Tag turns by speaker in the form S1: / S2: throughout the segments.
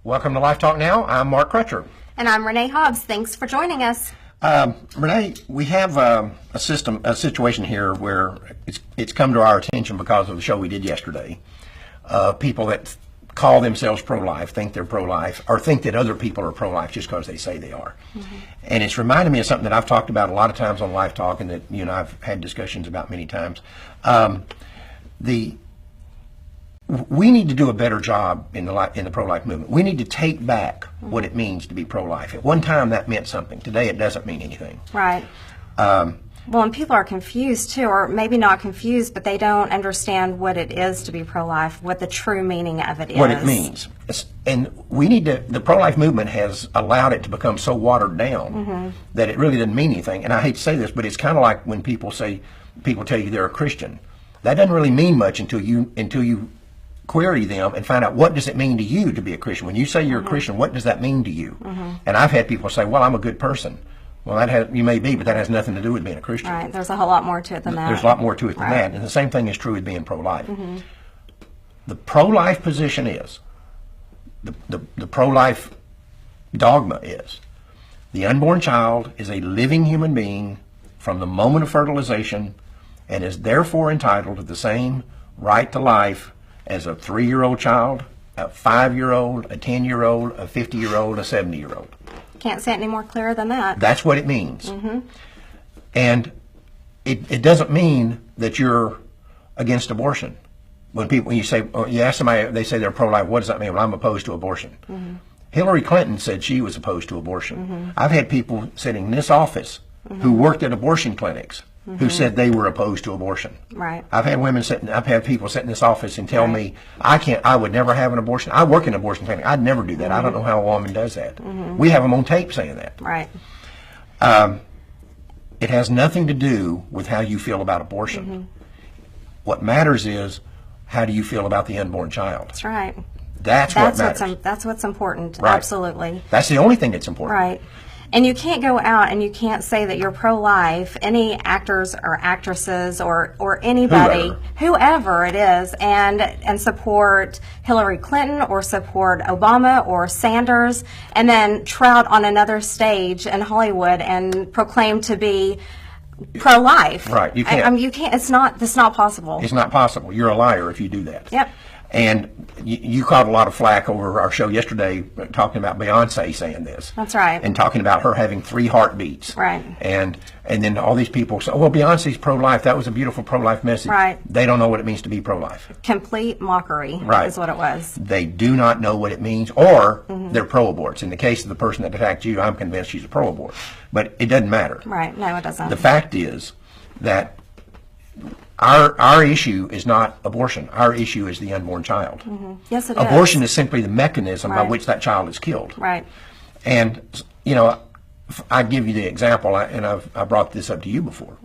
S1: Welcome to LifeTalk Now. I'm Mark Crutcher.
S2: And I'm Renee Hobbs. Thanks for joining us.
S1: Renee, we have a situation here where it's come to our attention because of the show we did yesterday. People that call themselves pro-life, think they're pro-life, or think that other people are pro-life just because they say they are. Mm-hmm. And it's reminded me of something that I've talked about a lot of times on LifeTalk, and that you and I've had discussions about many times. We need to do a better job in the pro-life movement. We need to take back what it means to be pro-life. At one time, that meant something. Today, it doesn't mean anything.
S2: Right. Well, and people are confused, too, or maybe not confused, but they don't understand what it is to be pro-life, what the true meaning of it is.
S1: What it means. And we need to, the pro-life movement has allowed it to become so watered down that it really doesn't mean anything. And I hate to say this, but it's kind of like when people tell you they're a Christian. That doesn't really mean much until you query them and find out, what does it mean to you to be a Christian? When you say you're a Christian, what does that mean to you? And I've had people say, well, I'm a good person. Well, you may be, but that has nothing to do with being a Christian.
S2: Right. There's a whole lot more to it than that.
S1: There's a lot more to it than that. And the same thing is true with being pro-life. The pro-life position is, the pro-life dogma is, the unborn child is a living human being from the moment of fertilization and is therefore entitled to the same right to life as a 3-year-old child, a 5-year-old, a 10-year-old, a 50-year-old, a 70-year-old.
S2: Can't say it any more clear than that.
S1: That's what it means. And it doesn't mean that you're against abortion. When you ask somebody, they say they're pro-life, what does that mean? Well, I'm opposed to abortion. Hillary Clinton said she was opposed to abortion. I've had people sitting in this office who worked at abortion clinics who said they were opposed to abortion.
S2: Right.
S1: I've had people sit in this office and tell me, I would never have an abortion. I work in an abortion clinic. I'd never do that. I don't know how a woman does that. We have them on tape saying that.
S2: Right.
S1: It has nothing to do with how you feel about abortion. What matters is, how do you feel about the unborn child?
S2: That's right.
S1: That's what matters.
S2: That's what's important.
S1: Right.
S2: Absolutely.
S1: That's the only thing that's important.
S2: Right. And you can't go out and you can't say that you're pro-life, any actors or actresses or anybody, whoever it is, and support Hillary Clinton or support Obama or Sanders, and then trot on another stage in Hollywood and proclaim to be pro-life.
S1: Right. You can't.
S2: You can't. It's not possible.
S1: It's not possible. You're a liar if you do that.
S2: Yep.
S1: And you caught a lot of flack over our show yesterday talking about Beyonce saying this.
S2: That's right.
S1: And talking about her having 3 heartbeats.
S2: Right.
S1: And then all these people say, well, Beyonce's pro-life. That was a beautiful pro-life message.
S2: Right.
S1: They don't know what it means to be pro-life.
S2: Complete mockery is what it was.
S1: They do not know what it means, or they're pro-aborts. In the case of the person that attacked you, I'm convinced she's a pro-abort. But it doesn't matter.
S2: Right. No, it doesn't.
S1: The fact is that our issue is not abortion. Our issue is the unborn child.
S2: Yes, it is.
S1: Abortion is simply the mechanism by which that child is killed.
S2: Right.
S1: And, I give you the example, and I brought this up to you before.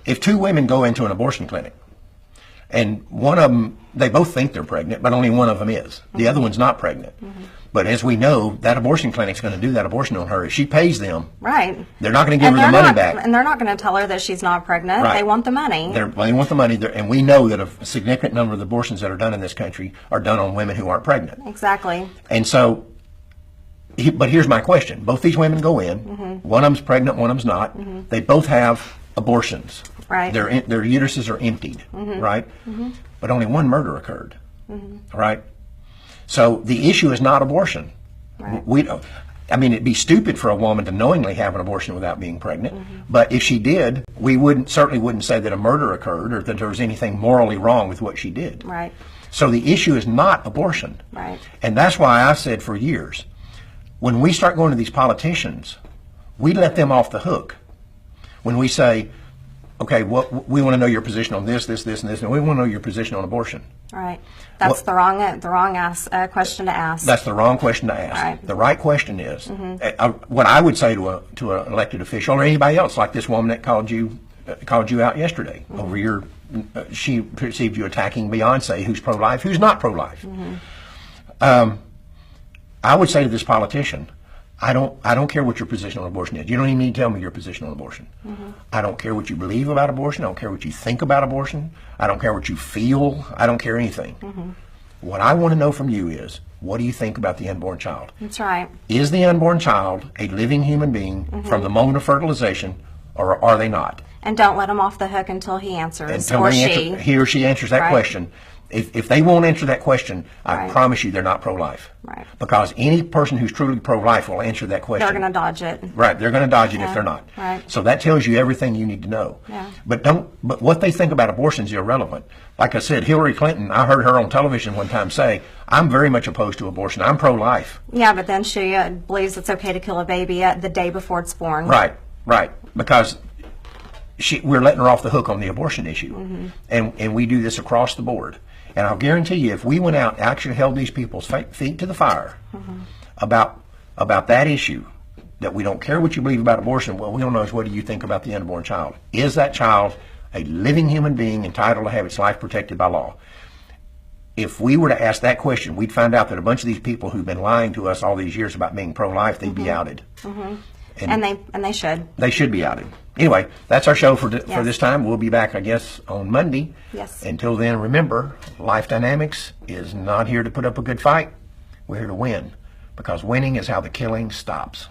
S1: If 2 women go into an abortion clinic, and one of them, they both think they're pregnant, but only one of them is. The other one's not pregnant. But as we know, that abortion clinic's going to do that abortion on her. If she pays them,
S2: right,
S1: they're not going to give her the money back.
S2: And they're not going to tell her that she's not pregnant.
S1: Right.
S2: They want the money.
S1: They want the money. And we know that a significant number of the abortions that are done in this country are done on women who aren't pregnant.
S2: Exactly.
S1: And so, but here's my question. Both these women go in. One of them's pregnant, one of them's not. They both have abortions.
S2: Right.
S1: Their uteruses are emptied, right? But only one murder occurred, right? So the issue is not abortion.
S2: Right.
S1: It'd be stupid for a woman to knowingly have an abortion without being pregnant. But if she did, we certainly wouldn't say that a murder occurred or that there was anything morally wrong with what she did.
S2: Right.
S1: So the issue is not abortion.
S2: Right.
S1: And that's why I said for years, when we start going to these politicians, we let them off the hook. When we say, okay, we want to know your position on this, and this, and we want to know your position on abortion.
S2: Right. That's the wrong question to ask.
S1: That's the wrong question to ask.
S2: Right.
S1: The right question is, what I would say to an elected official or anybody else, like this woman that called you out yesterday over she perceived you attacking Beyonce, who's pro-life, who's not pro-life. I would say to this politician, I don't care what your position on abortion is. You don't even need to tell me your position on abortion. I don't care what you believe about abortion. I don't care what you think about abortion. I don't care what you feel. I don't care anything. What I want to know from you is, what do you think about the unborn child?
S2: That's right.
S1: Is the unborn child a living human being from the moment of fertilization, or are they not?
S2: And don't let him off the hook until he answers,
S1: Until
S2: or
S1: he or she answers that
S2: Right.
S1: question. If they won't answer that question, I
S2: Right.
S1: promise you they're not pro-life.
S2: Right.
S1: Because any person who's truly pro-life will answer that question.
S2: they're going to dodge it.
S1: Right, they're going to dodge it if they're not.
S2: Right.
S1: So that tells you everything you need to know.
S2: Yeah.
S1: But what they think about abortion is irrelevant. Like I said, Hillary Clinton, I heard her on television one time say, "I'm very much opposed to abortion. I'm pro-life."
S2: Yeah, but then she believes it's okay to kill a baby the day before it's born.
S1: Right, right. Because we're letting her off the hook on the abortion issue. And we do this across the board. And I'll guarantee you, if we went out and actually held these people's feet to the fire about that issue, that we don't care what you believe about abortion, what we don't know is, what do you think about the unborn child? Is that child a living human being entitled to have its life protected by law? If we were to ask that question, we'd find out that a bunch of these people who've been lying to us all these years about being pro-life, they'd be outed.
S2: And they should.
S1: They should be outed. Anyway, that's our show for this time. We'll be back, I guess, on Monday.
S2: Yes.
S1: Until then, remember, Life Dynamics is not here to put up a good fight. We're here to win, because winning is how the killing stops.